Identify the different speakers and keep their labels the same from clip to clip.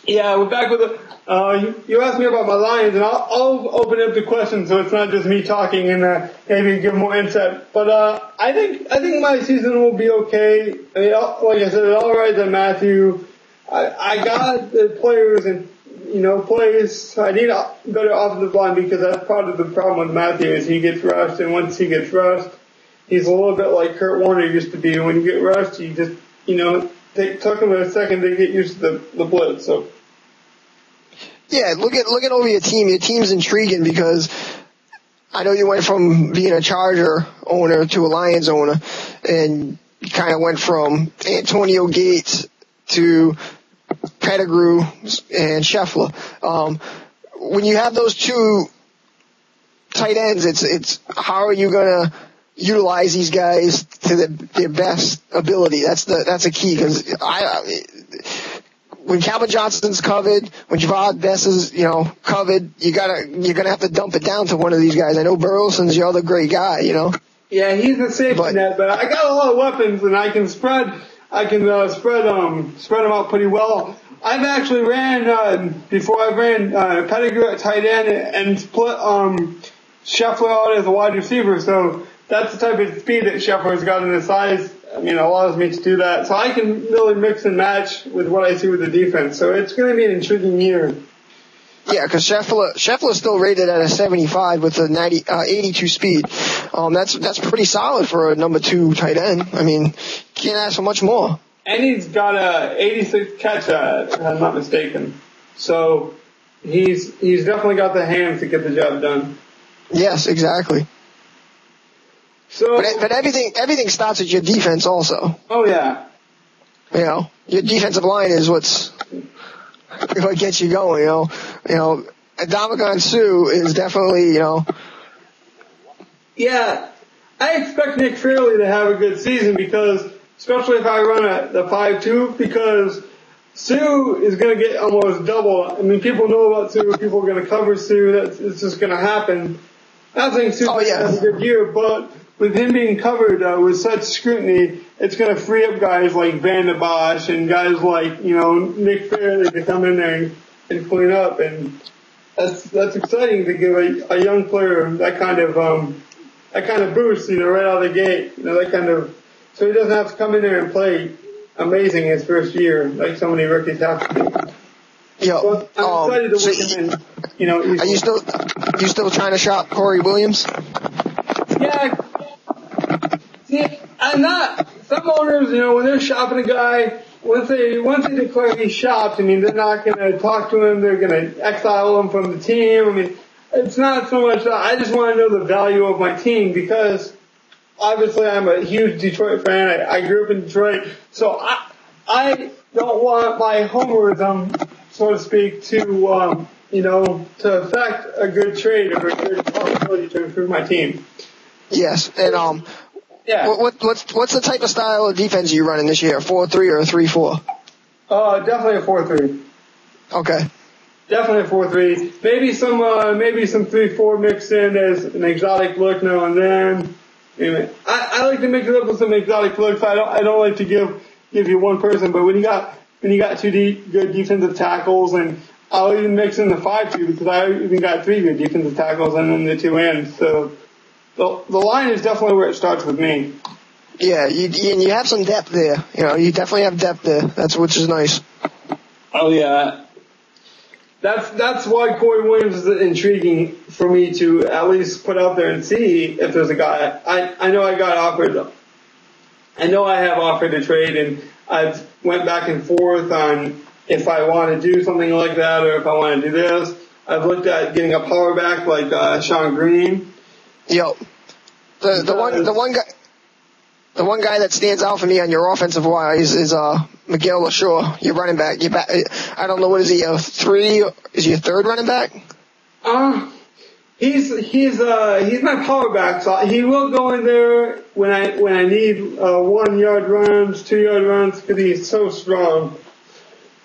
Speaker 1: Yeah, we're back with you asked me about my Lions, and I'll open up the question so it's not just me talking and maybe give more insight. But I think my season will be okay. I mean, like I said, it all rides on Matthew. I got the players and plays. I need a better offensive line because that's part of the problem with Matthew is he gets rushed, and once he gets rushed, he's a little bit like Kurt Warner used to be. When you get rushed, you just it took him a second to get used to the blitz. So.
Speaker 2: Yeah, look at over your team. Your team's intriguing because I know you went from being a Charger owner to a Lions owner, and you kind of went from Antonio Gates to Pettigrew and Scheffler. When you have those two tight ends, it's how are you gonna utilize these guys to their best ability? That's a key because when Calvin Johnson's covered, when Javad Best is, covered, you're gonna have to dump it down to one of these guys. I know Burleson's your other great guy,
Speaker 1: Yeah, he's a safety net, but I got a lot of weapons and I can spread them out pretty well. I've actually before I ran Pettigrew at tight end and split Scheffler out as a wide receiver, so that's the type of speed that Scheffler's got in his size. Allows me to do that. So I can really mix and match with what I see with the defense. So it's going to be an intriguing year.
Speaker 2: Yeah, because Scheffler's still rated at a 75 with a 82 speed. That's pretty solid for a number 2 tight end. I mean, can't ask for much more.
Speaker 1: And he's got a 86 catch, if I'm not mistaken. So he's definitely got the hands to get the job done.
Speaker 2: Yes, exactly.
Speaker 1: So,
Speaker 2: but everything starts with your defense also.
Speaker 1: Oh yeah.
Speaker 2: Your defensive line is what gets you going, Ndamukong Suh is definitely,
Speaker 1: Yeah. I expect Nick Fairley to have a good season because, especially if I run the 5-2, because Suh is going to get almost double. I mean, people know about Suh. People are going to cover Suh. It's just going to happen. I think Suh has a good year, but with him being covered with such scrutiny, it's going to free up guys like Van der Bosch and guys like Nick Fairley to come in there and clean up, and that's exciting to give a young player that kind of boost, right out of the gate, so he doesn't have to come in there and play amazing his first year like so many rookies have to do.
Speaker 2: Yeah,
Speaker 1: so I'm excited to work him in.
Speaker 2: Are you still trying to shop Corey Williams?
Speaker 1: Yeah. See, I'm not. Some owners, when they're shopping a guy, once they declare he's shopped, they're not going to talk to him. They're going to exile him from the team. It's not so much that. I just want to know the value of my team because obviously I'm a huge Detroit fan. I grew up in Detroit, so I don't want my homerism, so to speak, to affect a good trade or a good possibility to improve my team.
Speaker 2: Yes, and
Speaker 1: yeah.
Speaker 2: What's the type of style of defense are you running this year? 4-3 or 3-4?
Speaker 1: Definitely a 4-3.
Speaker 2: Okay.
Speaker 1: Definitely a 4-3. Maybe some 3-4 mixed in as an exotic look now and then. I like to mix it up with some exotic looks. I don't like to give you one person, but when you got two good defensive tackles, and I'll even mix in the 5-2 because I even got 3 good defensive tackles and then the 2 ends. So the line is definitely where it starts with me.
Speaker 2: Yeah, you have some depth there. You definitely have depth there. Which is nice.
Speaker 1: Oh yeah. That's why Corey Williams is intriguing for me to at least put out there and see if there's a guy. I know I have offered a trade, and I've went back and forth on if I want to do something like that or if I want to do this. I've looked at getting a power back like Sean Green.
Speaker 2: Yo, the one guy that stands out for me on your offensive wise is Miguel LaShaw, your running back. I don't know, what is he, a 3? Is he a 3rd running back?
Speaker 1: He's my power back, so he will go in there when I need 1-yard runs, 2-yard runs, because he's so strong.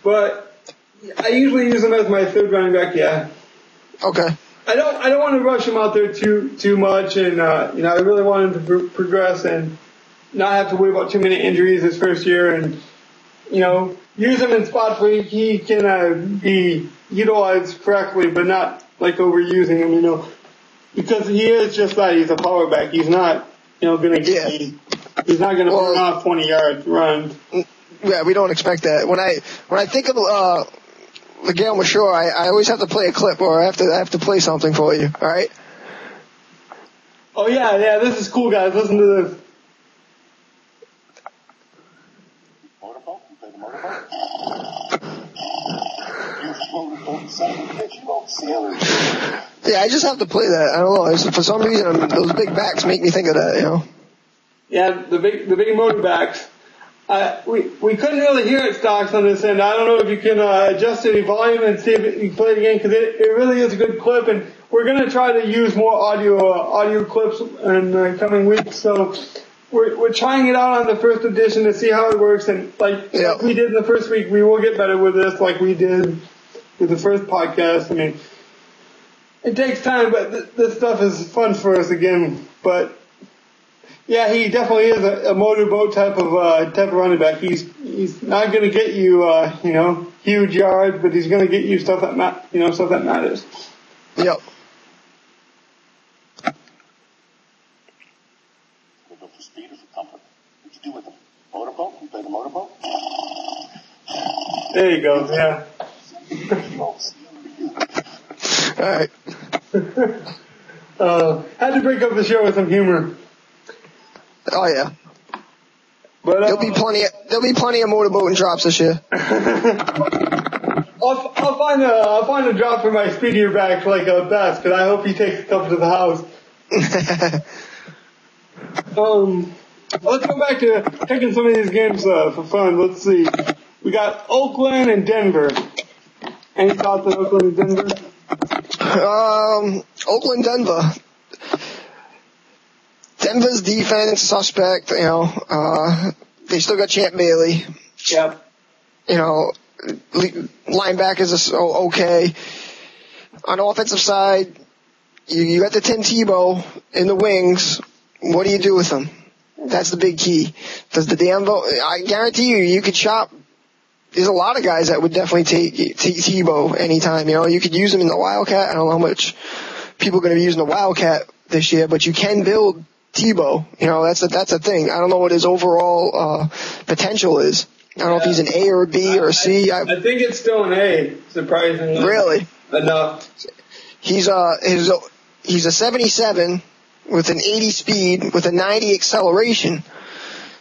Speaker 1: But I usually use him as my 3rd running back. Yeah.
Speaker 2: Okay.
Speaker 1: I don't want to rush him out there too much, and I really want him to progress and not have to worry about too many injuries his first year, and use him in spots where he can be utilized correctly, but not like overusing him, because he is just that. He's a power back. He's not, going to get. He's not going to burn off 20 yards runs.
Speaker 2: Yeah, we don't expect that. When I think of Miguel Mashore, I always have to play a clip, or I have to play something for you. All right.
Speaker 1: Oh yeah. This is cool, guys. Listen to this.
Speaker 2: Yeah, I just have to play that. I don't know. For some reason, those big backs make me think of that.
Speaker 1: Yeah, the big motor backs. We couldn't really hear it, Stocks, on this end. I don't know if you can adjust any volume and see if you can play it again, because it really is a good clip, and we're going to try to use more audio clips in the coming weeks. So we're trying it out on the first edition to see how it works, and like we did in the first week, we will get better with this, like we did with the first podcast. I mean, it takes time, but this stuff is fun for us again. But yeah, he definitely is a motorboat type of running back. He's not going to get you huge yards, but he's going to get you stuff that matters.
Speaker 2: Yep.
Speaker 3: For speed or for comfort? What you do with them? Motorboat? You play the motorboat?
Speaker 1: There you go. Yeah.
Speaker 2: All right.
Speaker 1: Had to break up the show with some humor.
Speaker 2: Oh yeah.
Speaker 1: But
Speaker 2: there'll be plenty of motorboat and drops this year.
Speaker 1: I'll find a drop for my speedier back like Best, because I hope he takes a couple to the house. Let's go back to taking some of these games for fun. Let's see. We got Oakland and Denver. Any thoughts on Oakland and Denver?
Speaker 2: Oakland, Denver. Denver's defense suspect. They still got Champ Bailey.
Speaker 1: Yep.
Speaker 2: Linebackers are okay. On the offensive side, you got the Tim Tebow in the wings. What do you do with them? That's the big key. Does the I guarantee you could shop. There's a lot of guys that would definitely take Tebow anytime. You could use him in the Wildcat. I don't know how much people are going to be using the Wildcat this year, but you can build Tebow. That's a thing. I don't know what his overall potential is. I don't know if he's an A or a B or a C.
Speaker 1: I think it's still an A, surprisingly.
Speaker 2: Really?
Speaker 1: Enough.
Speaker 2: He's a 77 with an 80 speed with a 90 acceleration.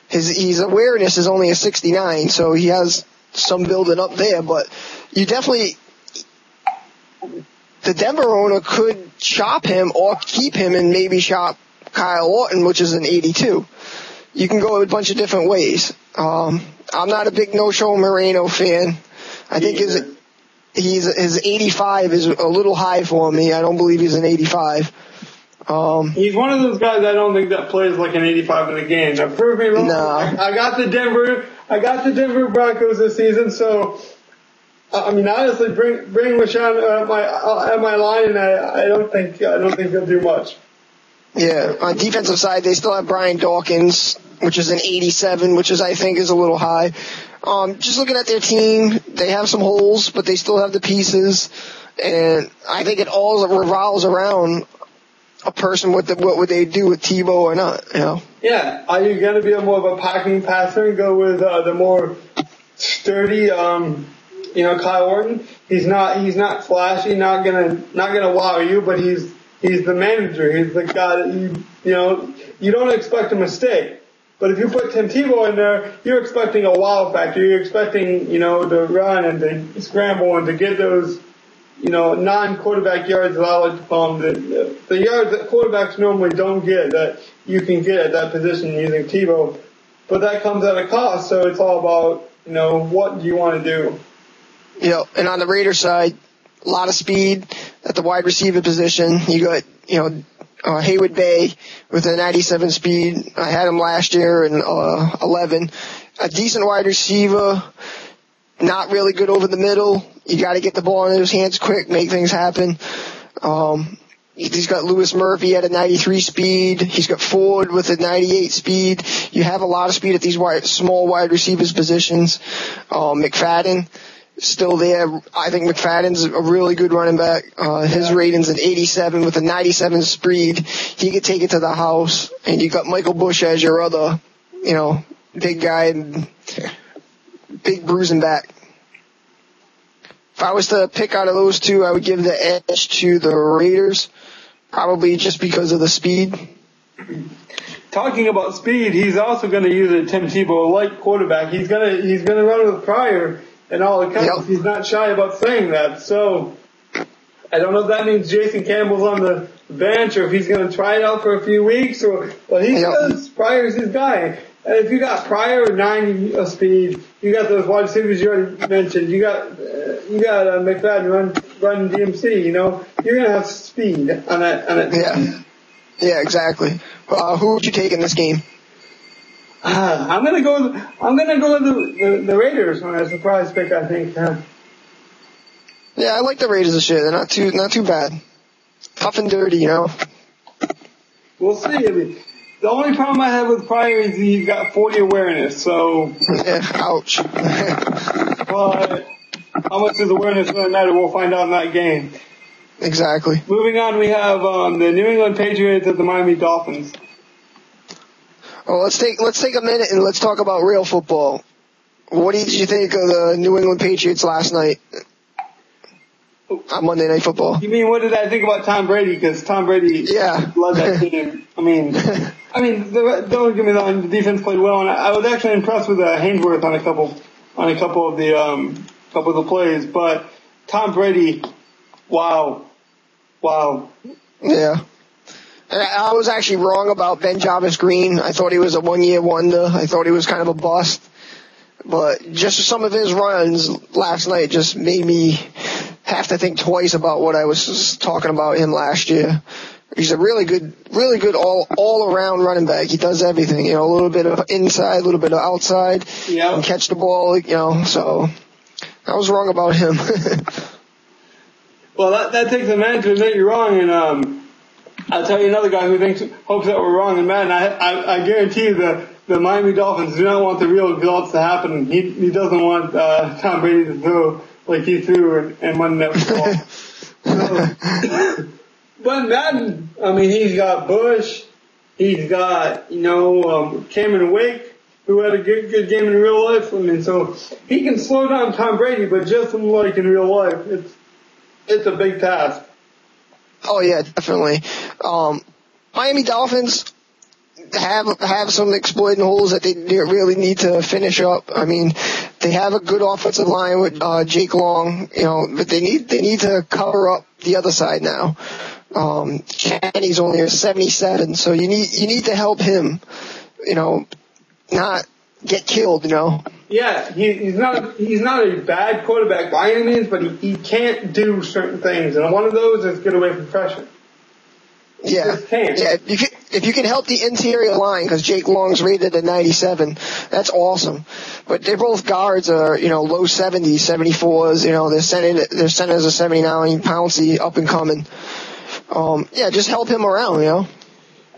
Speaker 2: His awareness is only a 69, so he has some building up there, but you definitely, the Denver owner could shop him or keep him and maybe shop Kyle Orton, which is an 82. You can go a bunch of different ways. I'm not a big No-Show Moreno fan. I think his 85 is a little high for me. I don't believe he's an 85.
Speaker 1: He's one of those guys I don't think that plays like an 85 in a game. Now, prove me wrong.
Speaker 2: No.
Speaker 1: I got the Denver Broncos this season, so honestly, bring LaShawn at my line, and I don't think he'll do much.
Speaker 2: Yeah, on defensive side, they still have Brian Dawkins, which is an 87, which I think is a little high. Just looking at their team, they have some holes, but they still have the pieces, and I think it all revolves around a person, what would they do with Tebow or not,
Speaker 1: Yeah. Are you going to be more of a packing passer and go with the more sturdy, Kyle Orton? He's not flashy, not gonna wow you, but he's the manager. He's the guy that you don't expect a mistake. But if you put Tim Tebow in there, you're expecting a wow factor. You're expecting, to run and to scramble and to get those, non-quarterback yards, as I like to call them, the yards that quarterbacks normally don't get, that you can get at that position using Tebow. But that comes at a cost, so it's all about, what do you want to do?
Speaker 2: And on the Raiders side, a lot of speed at the wide receiver position. You got, Haywood Bay with a 97 speed. I had him last year in 11. A decent wide receiver, not really good over the middle. You got to get the ball in his hands quick, make things happen. He's got Lewis Murphy at a 93 speed. He's got Ford with a 98 speed. You have a lot of speed at these small wide receivers positions. McFadden still there. I think McFadden's a really good running back. His rating's an 87 with a 97 speed. He could take it to the house. And you got Michael Bush as your other, big guy, big bruising back. If I was to pick out of those two, I would give the edge to the Raiders, probably just because of the speed.
Speaker 1: Talking about speed, he's also going to use a Tim Tebow-like quarterback. He's gonna run with Pryor and all accounts. Yep. He's not shy about saying that. So I don't know if that means Jason Campbell's on the bench or if he's going to try it out for a few weeks. But he says Pryor's his guy. And if you got Pryor 90 speed, you got those wide receivers you already mentioned. You got McFadden run DMC. You're gonna have speed on that.
Speaker 2: Yeah, exactly. Who would you take in this game?
Speaker 1: I'm gonna go with the Raiders on a surprise pick. I think.
Speaker 2: Yeah, I like the Raiders this year. They're not too bad. Tough and dirty,
Speaker 1: We'll see. I mean, the only problem I have with Pryor is he's got 40 awareness, so.
Speaker 2: Ouch.
Speaker 1: But how much does awareness really matter? We'll find out in that game.
Speaker 2: Exactly.
Speaker 1: Moving on, we have the New England Patriots at the Miami Dolphins.
Speaker 2: Well, let's take a minute and let's talk about real football. What did you think of the New England Patriots last night on Monday Night Football?
Speaker 1: You mean what did I think about Tom Brady? Because Tom Brady led that team. I mean, don't get me wrong. The defense played well, and I was actually impressed with Hainsworth on a couple of the plays. But Tom Brady, wow.
Speaker 2: Yeah. I was actually wrong about Ben Jarvis-Green. I thought he was a one-year wonder. I thought he was kind of a bust. But just some of his runs last night just made me have to think twice about what I was talking about him last year. He's a really good all-around running back. He does everything, a little bit of inside, a little bit of outside, and catch the ball, so I was wrong about him.
Speaker 1: Well, that takes a man to admit you're wrong, and I'll tell you another guy who hopes that we're wrong, and man, I guarantee you the Miami Dolphins do not want the real results to happen. He doesn't want Tom Brady to throw like he threw in Monday Night Football. But Madden, he's got Bush, he's got Cameron Wake, who had a good game in real life. So he can slow down Tom Brady, but just like in real life, it's a big task.
Speaker 2: Oh yeah, definitely. Miami Dolphins have some exploiting holes that they really need to finish up. They have a good offensive line with Jake Long, but they need to cover up the other side now. Kenny's only a 77, so you need to help him, not get killed,
Speaker 1: Yeah, he's not a bad quarterback by any means, but he can't do certain things, and one of those is get away from pressure.
Speaker 2: Yeah, if you can help the interior line, because Jake Long's rated at 97, that's awesome. But they're both guards are, low 70s, 74s, their centers are 79, Pouncey, up and coming. Just help him around,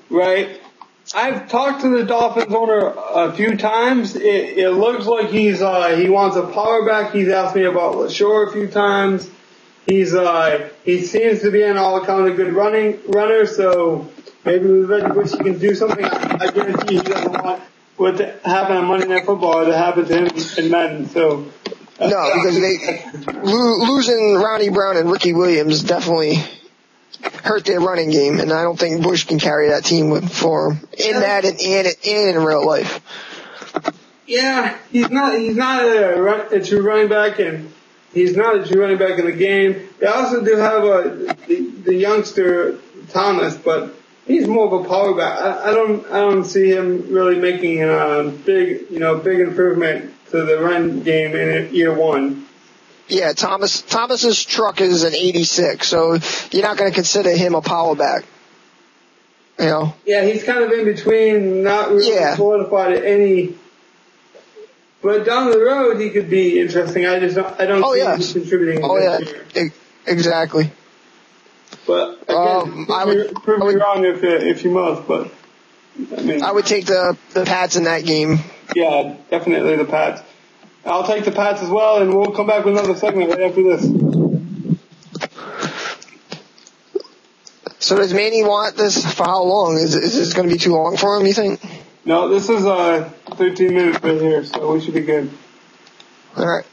Speaker 1: Right. I've talked to the Dolphins owner a few times. It looks like he wants a power back. He's asked me about LaShore a few times. He seems to be an all account a good runner, so maybe with Reggie Bush he can do something. I guarantee he doesn't want what happened on Monday Night Football to happen to him in Madden. So
Speaker 2: no, because losing Ronnie Brown and Ricky Williams definitely hurt their running game, and I don't think Bush can carry that team for him in Madden and in real life.
Speaker 1: Yeah, he's not a true running back, and he's not a true running back in the game. They also do have the youngster Thomas, but he's more of a power back. I don't see him really making a big improvement to the run game in year one.
Speaker 2: Yeah, Thomas's truck is an 86, so you're not going to consider him a power back. Yeah,
Speaker 1: he's kind of in between, not really solidified at any. But down the road, he could be interesting. I don't see him contributing.
Speaker 2: Exactly.
Speaker 1: But again, prove me wrong if you must. But I mean,
Speaker 2: I would take the Pats in that game.
Speaker 1: Yeah, definitely the Pats. I'll take the Pats as well, and we'll come back with another segment right after this.
Speaker 2: So does Manny want this for how long? Is this going to be too long for him, you think?
Speaker 1: No, this is 13 minutes right here, so we should be good.
Speaker 2: All right.